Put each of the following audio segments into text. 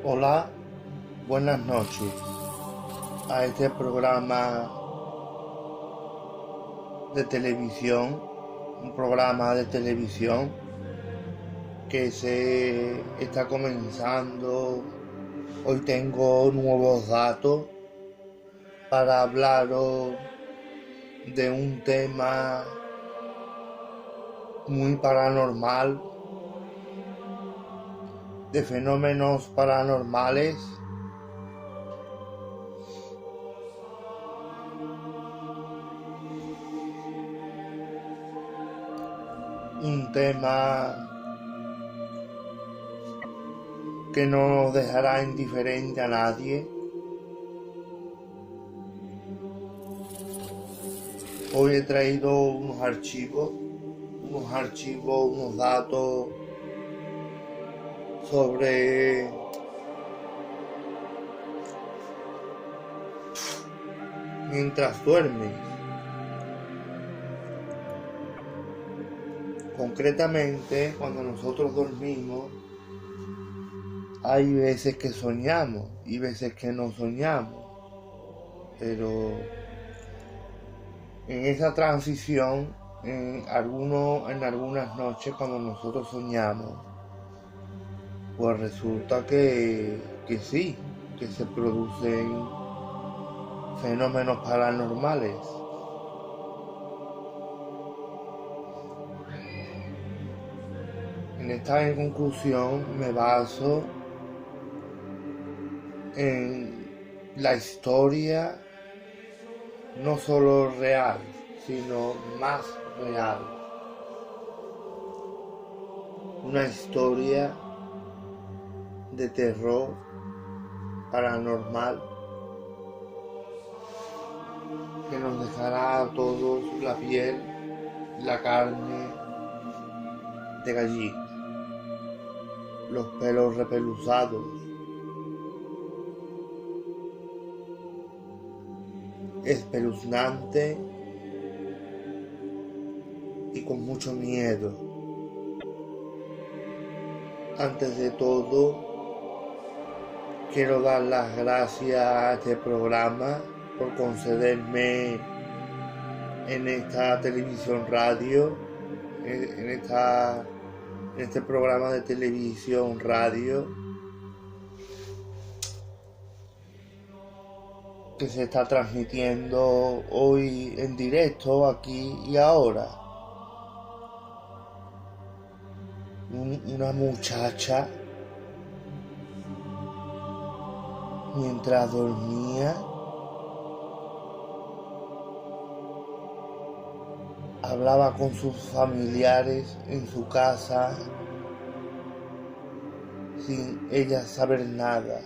Hola, buenas noches a este programa de televisión, un programa de televisión que se está comenzando. Hoy tengo nuevos datos para hablaros de un tema muy paranormal, de fenómenos paranormales. Un tema que no nos dejará indiferente a nadie. Hoy he traído unos archivos, unos datos sobre mientras duermes. Concretamente, cuando nosotros dormimos, hay veces que soñamos y veces que no soñamos. Pero en esa transición, en algunas noches cuando nosotros soñamos, pues resulta que sí, que se producen fenómenos paranormales. En esta conclusión me baso en la historia no solo real, sino más real. Una historia de terror paranormal que nos dejará a todos la piel, la carne de gallina, los pelos repeluzados. Espeluznante y con mucho miedo. Antes de todo, quiero dar las gracias a este programa por concederme en esta televisión radio, en este programa de televisión radio que se está transmitiendo hoy en directo, aquí y ahora. Una muchacha, mientras dormía, hablaba con sus familiares en su casa sin ella saber nada.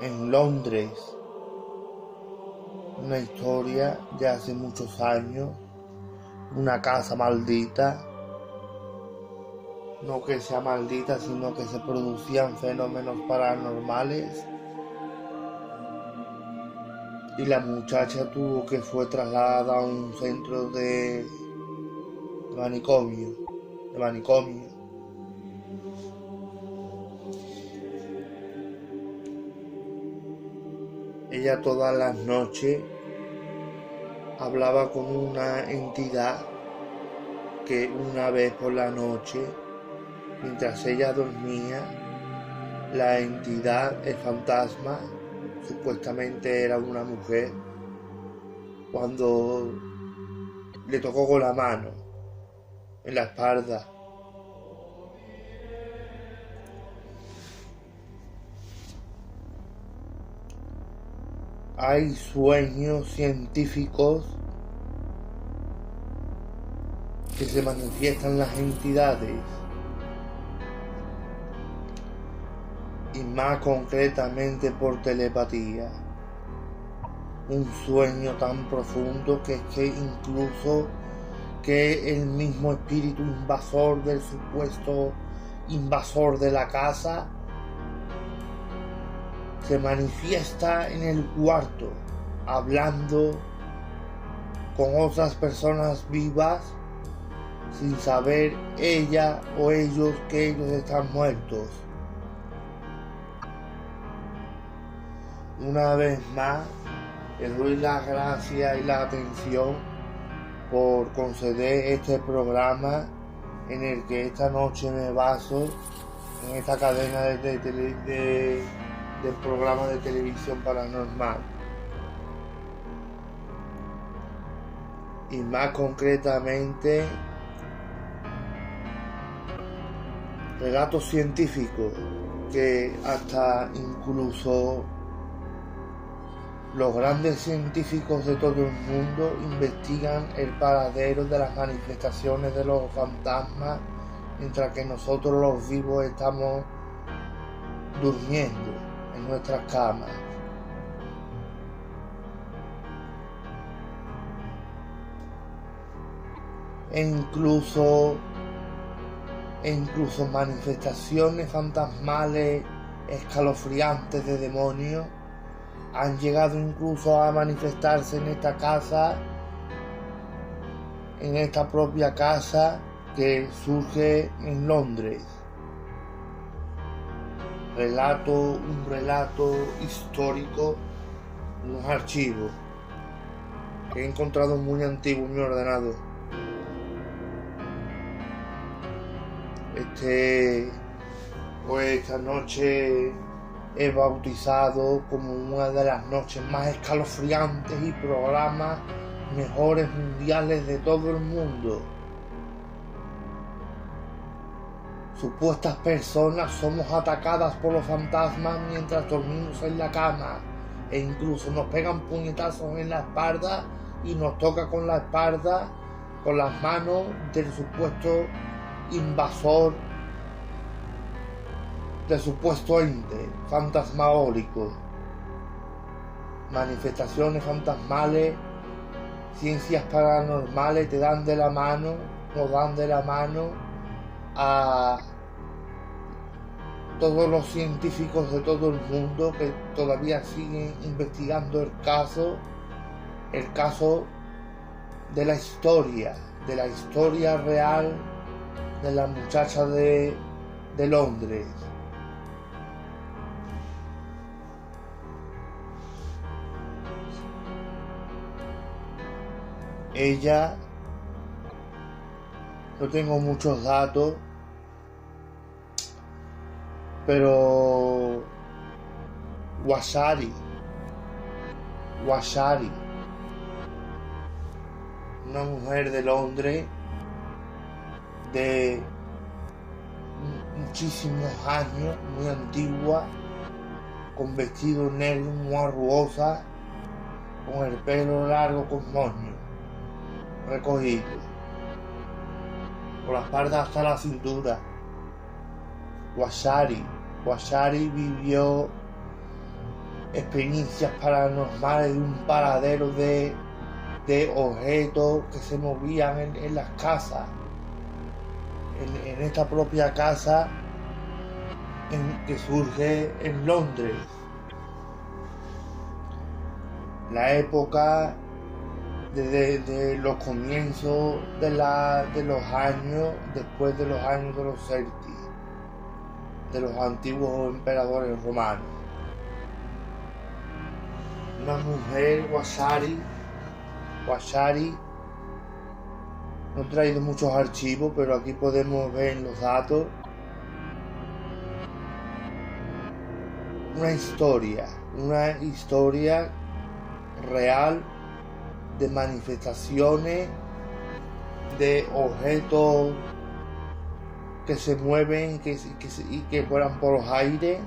En Londres, una historia de hace muchos años, una casa maldita, no que sea maldita, sino que se producían fenómenos paranormales y la muchacha fue trasladada a un centro de manicomio. Ella todas las noches hablaba con una entidad que una vez por la noche, mientras ella dormía, la entidad, el fantasma, supuestamente era una mujer, cuando le tocó con la mano en la espalda. Hay sueños científicos que se manifiestan las entidades, y más concretamente por telepatía. Un sueño tan profundo que es que incluso que el mismo espíritu invasor del supuesto invasor de la casa se manifiesta en el cuarto, hablando con otras personas vivas sin saber ella o ellos que ellos están muertos. Una vez más, les doy las gracias y la atención por conceder este programa en el que esta noche me baso en esta cadena de programas de televisión paranormal. Y más concretamente, relatos científicos que hasta incluso los grandes científicos de todo el mundo investigan el paradero de las manifestaciones de los fantasmas, mientras que nosotros los vivos estamos durmiendo en nuestras camas. E incluso manifestaciones fantasmales escalofriantes de demonios han llegado incluso a manifestarse en esta casa, en esta propia casa que surge en Londres. Un relato histórico, unos archivos que he encontrado muy antiguos en mi ordenador. Esta noche he bautizado como una de las noches más escalofriantes y programas mejores mundiales de todo el mundo. Supuestas personas somos atacadas por los fantasmas mientras dormimos en la cama, e incluso nos pegan puñetazos en la espalda y nos toca con la espalda, con las manos del supuesto invasor, del supuesto ente fantasmagórico. Manifestaciones fantasmales, ciencias paranormales nos dan de la mano a todos los científicos de todo el mundo que todavía siguen investigando el caso de la historia real de la muchacha de Londres. Ella, no tengo muchos datos, pero Washari, una mujer de Londres de muchísimos años, muy antigua, con vestido negro, muy arrugosa, con el pelo largo con moño recogido, por la espalda hasta la cintura. Washari vivió experiencias paranormales de un paradero de objetos que se movían en las casas, en esta propia casa que surge en Londres. La época desde los comienzos de los años, después de los años de los Celtis, de los antiguos emperadores romanos. Una mujer, Washari, no he traído muchos archivos, pero aquí podemos ver los datos. Una historia real de manifestaciones de objetos que se mueven y que vuelan por los aires,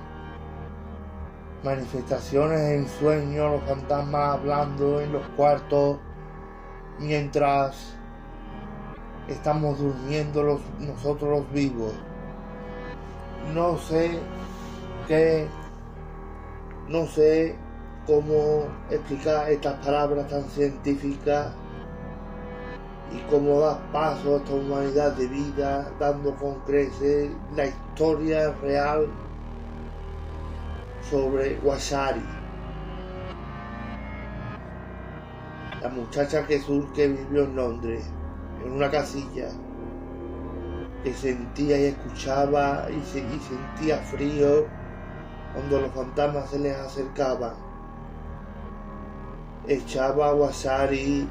manifestaciones en sueños, los fantasmas hablando en los cuartos mientras estamos durmiendo nosotros los vivos. No sé cómo explicar estas palabras tan científicas y cómo dar paso a esta humanidad de vida, dando con creces la historia real sobre Washari, la muchacha que vivió en Londres, en una casilla, que sentía y escuchaba y sentía frío cuando los fantasmas se les acercaban. Echaba a Wasari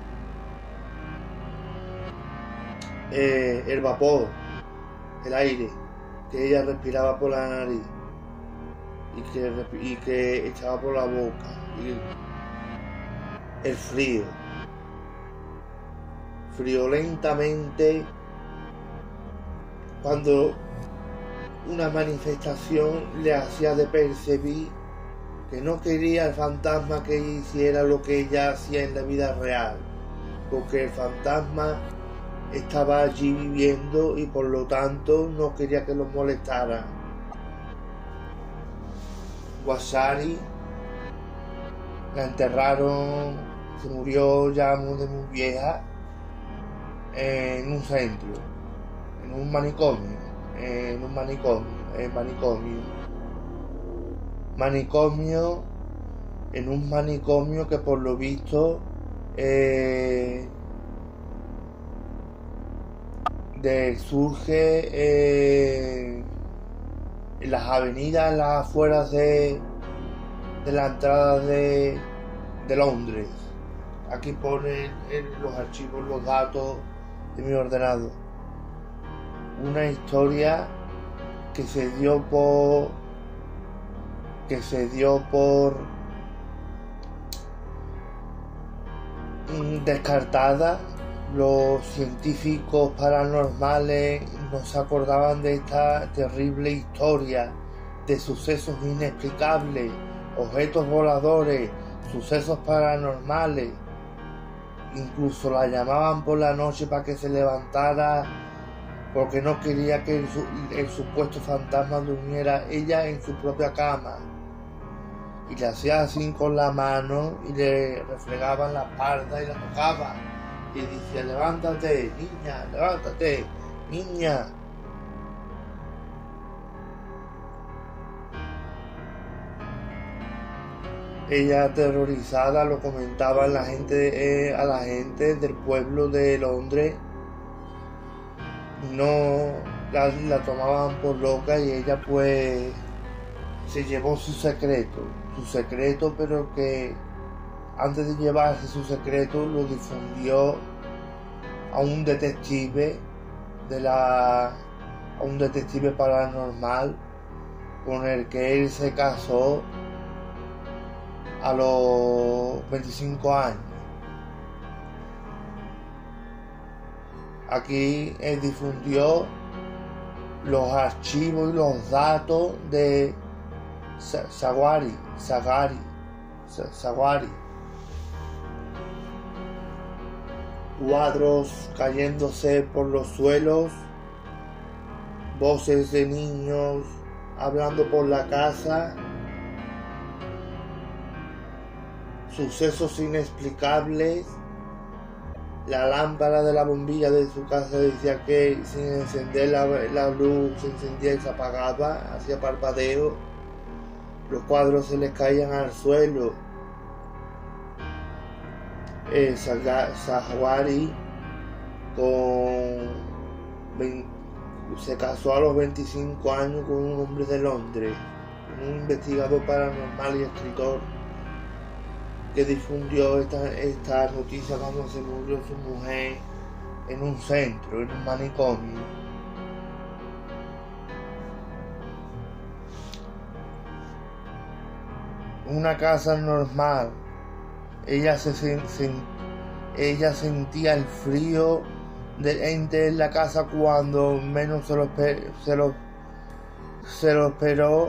el vapor, el aire que ella respiraba por la nariz y que echaba por la boca, y el frío lentamente, cuando una manifestación le hacía de percibir que no quería el fantasma que hiciera lo que ella hacía en la vida real, porque el fantasma estaba allí viviendo y por lo tanto no quería que los molestaran. Wasari la enterraron, se murió ya de muy vieja, en un centro, en un manicomio, que por lo visto surge en las avenidas, en las afueras de la entrada de Londres. Aquí ponen en los archivos los datos de mi ordenador. Una historia que se dio por descartada. Los científicos paranormales no se acordaban de esta terrible historia de sucesos inexplicables, objetos voladores, sucesos paranormales. Incluso la llamaban por la noche para que se levantara, porque no quería que el supuesto fantasma durmiera ella en su propia cama. Y le hacía así con la mano y le refregaban la espalda y la tocaba. Y decía: levántate, niña, levántate, niña. Ella, aterrorizada, lo comentaba a la gente del pueblo de Londres. No la tomaban por loca y ella pues se llevó su secreto, pero que antes de llevarse su secreto lo difundió a un detective paranormal con el que él se casó a los 25 años. Aquí él difundió los archivos y los datos de Sawari, cuadros cayéndose por los suelos, voces de niños hablando por la casa, sucesos inexplicables. La lámpara de la bombilla de su casa decía que sin encender la luz se encendía y se apagaba, hacía parpadeo. Los cuadros se les caían al suelo. Sawari se casó a los 25 años con un hombre de Londres, un investigador paranormal y escritor, que difundió esta noticia cuando se murió su mujer en un centro, en un manicomio. Una casa normal. Ella sentía el frío del ente en la casa cuando menos se lo esperó.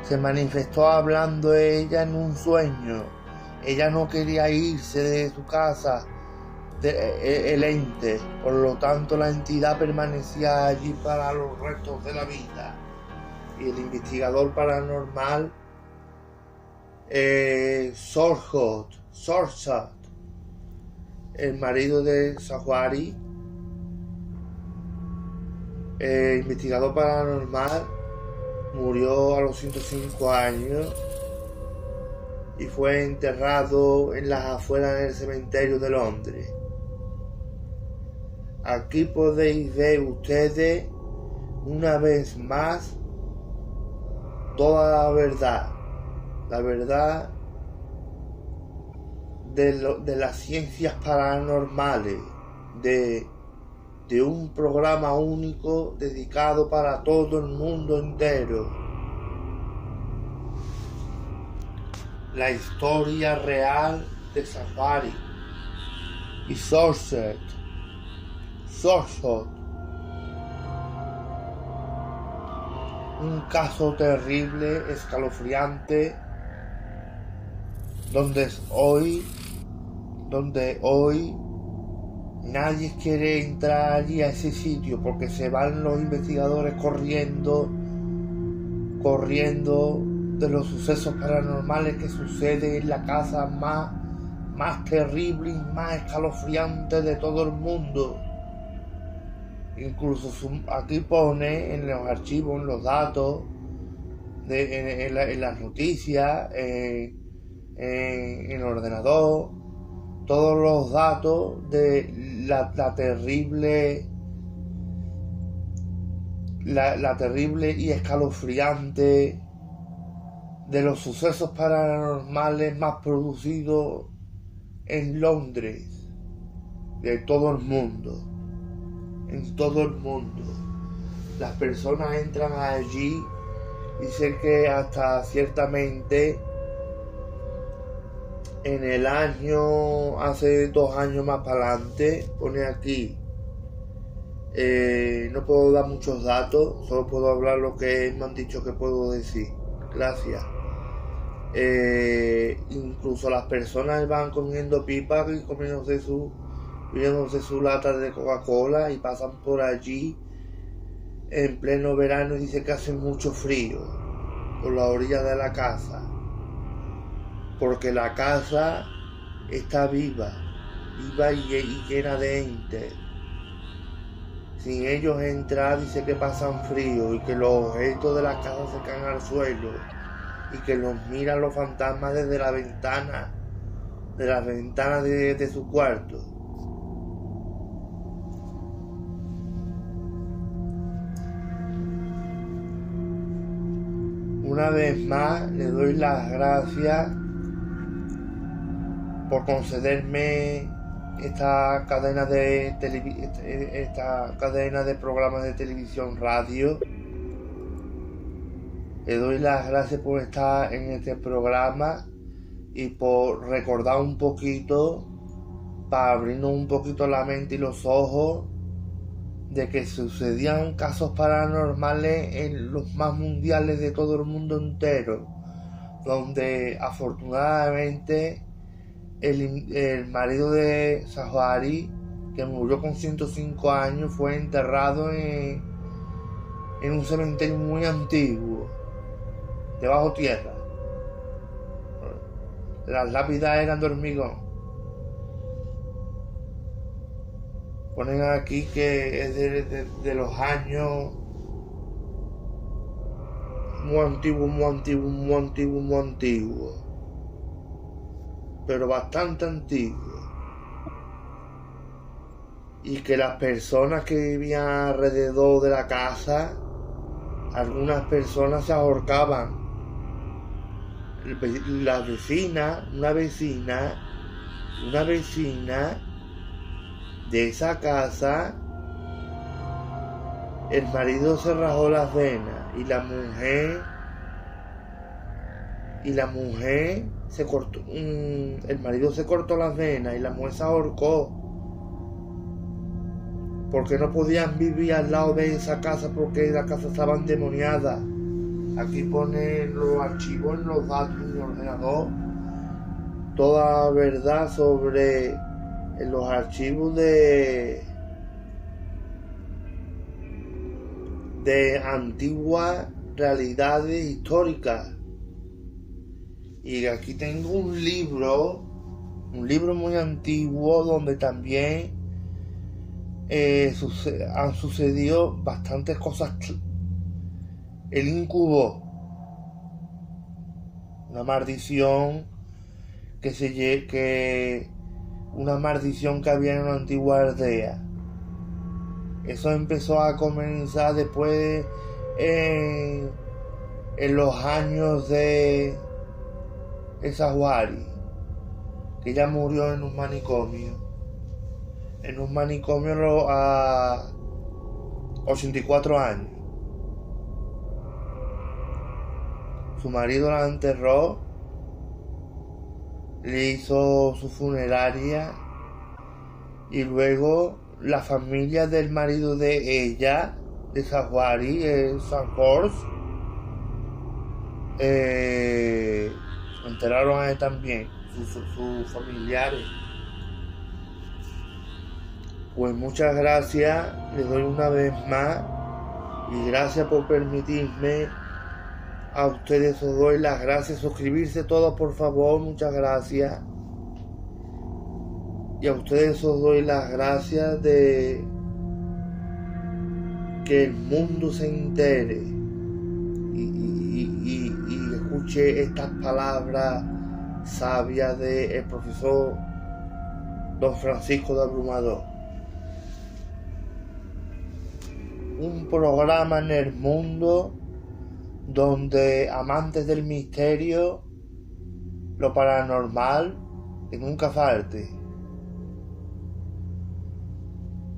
Se manifestó hablando ella en un sueño. Ella no quería irse de su casa, el ente. Por lo tanto, la entidad permanecía allí para los restos de la vida. Y el investigador paranormal, Sorshot, el marido de Sawari, investigador paranormal, murió a los 105 años y fue enterrado en las afueras del cementerio de Londres. aquí podéis ver ustedes una vez más toda la verdad de las ciencias paranormales, de un programa único dedicado para todo el mundo entero. La historia real de Safari y Sorcerer. Un caso terrible, escalofriante, donde hoy nadie quiere entrar allí a ese sitio porque se van los investigadores corriendo de los sucesos paranormales que suceden en la casa más terrible y más escalofriante de todo el mundo. Incluso aquí pone en los archivos, en los datos, en las noticias, en el ordenador, todos los datos de la terrible y escalofriante de los sucesos paranormales más producidos en Londres, de todo el mundo, en todo el mundo. Las personas entran allí, dicen que hasta ciertamente en el año, hace 2 años más para adelante, pone aquí, no puedo dar muchos datos, solo puedo hablar lo que me han dicho que puedo decir. Gracias. Incluso las personas van comiendo pipas y comiéndose su lata de Coca-Cola y pasan por allí en pleno verano y dice que hace mucho frío por la orilla de la casa, porque la casa está viva y llena de entes. Sin ellos entrar, dice que pasan frío y que los objetos de la casa se caen al suelo y que los miran los fantasmas desde la ventana, de su cuarto. Una vez más le doy las gracias por concederme esta cadena de programas de televisión radio. Le doy las gracias por estar en este programa y por recordar un poquito, para abrirnos un poquito la mente y los ojos, de que sucedían casos paranormales en los más mundiales de todo el mundo entero, donde afortunadamente el marido de Safari, que murió con 105 años, fue enterrado en un cementerio muy antiguo, debajo tierra. Las lápidas eran de hormigón. Ponen aquí que es de los años muy antiguos, pero bastante antiguos. Y que las personas que vivían alrededor de la casa, algunas personas se ahorcaban. La vecina, una vecina de esa casa, el marido se rajó las venas y la mujer se cortó, el marido se cortó las venas y la mujer se ahorcó porque no podían vivir al lado de esa casa porque la casa estaba endemoniada. Aquí pone los archivos, en los datos en el ordenador, toda verdad sobre los archivos de antiguas realidades históricas. Y aquí tengo un libro muy antiguo donde también han sucedido bastantes cosas. El incubo, una maldición que había en una antigua aldea, Eso empezó a comenzar después en los años de Zaguari, que ella murió en un manicomio. A 84 años. Su marido la enterró, le hizo su funeraria y luego la familia del marido de ella, de Zaguari, San Jorge, enteraron a él también, sus familiares. Pues muchas gracias, les doy una vez más y gracias por permitirme. A ustedes os doy las gracias, suscribirse todos por favor, muchas gracias. Y a ustedes os doy las gracias de que el mundo se entere y escuche estas palabras sabias del profesor Don Francisco de Abrumador. Un programa en el mundo donde amantes del misterio, lo paranormal, que nunca falte.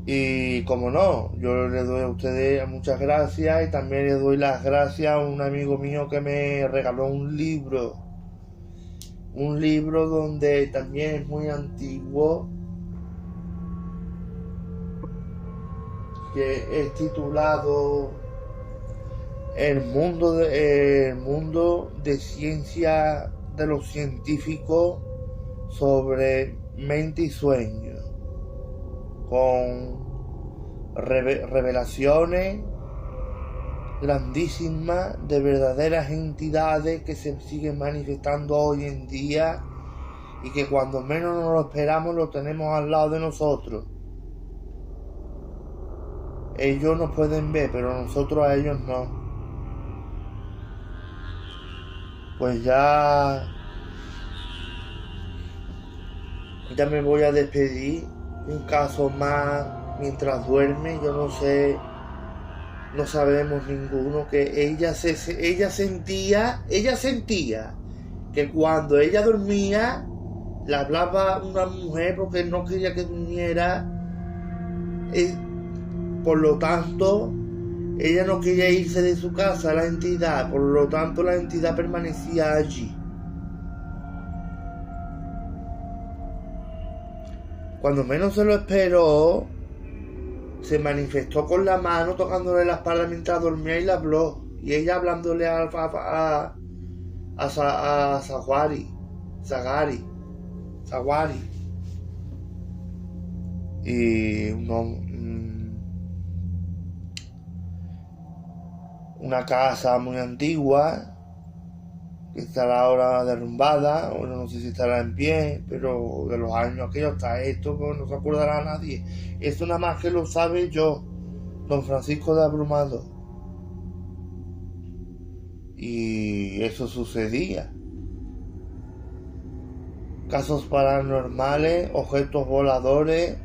Y como no, yo le doy a ustedes muchas gracias y también le doy las gracias a un amigo mío que me regaló un libro donde también es muy antiguo, que es titulado El mundo de ciencia de los científicos sobre mente y sueño, con revelaciones grandísimas de verdaderas entidades que se siguen manifestando hoy en día y que cuando menos nos lo esperamos lo tenemos al lado de nosotros. Ellos nos pueden ver, pero nosotros a ellos no. Pues ya me voy a despedir. Un caso más mientras duerme. Yo no sé, no sabemos ninguno, que ella sentía que cuando ella dormía le hablaba una mujer porque no quería que durmiera. Por lo tanto, ella no quería irse de su casa, la entidad, por lo tanto la entidad permanecía allí. Cuando menos se lo esperó, se manifestó con la mano tocándole la espalda mientras dormía y le habló. Y ella hablándole a Zaguari. Y una casa muy antigua que estará ahora derrumbada, o no sé si estará en pie, pero de los años aquellos está esto, pues no se acordará a nadie. Esto nada más que lo sabe yo, Don Francisco de Abrumador. Y eso sucedía. Casos paranormales, objetos voladores,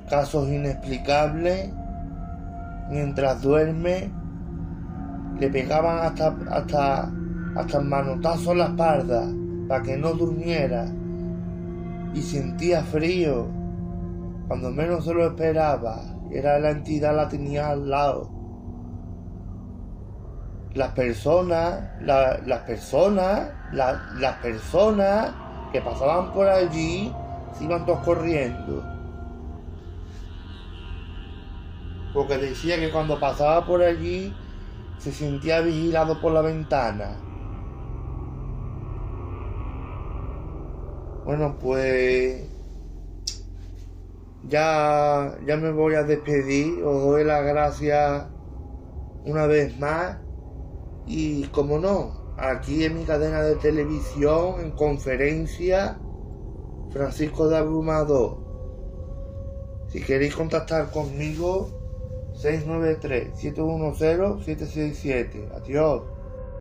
casos inexplicables. Mientras duerme, le pegaban hasta manotazos en la espalda para que no durmiera y sentía frío cuando menos se lo esperaba. Era la entidad, la tenía al lado. Las personas que pasaban por allí se iban todos corriendo, porque decía que cuando pasaba por allí se sentía vigilado por la ventana. Bueno, pues ya me voy a despedir. Os doy las gracias una vez más. Y como no, aquí en mi cadena de televisión, en conferencia, Francisco de Abrumador. Si queréis contactar conmigo, 693-710-767. Adiós.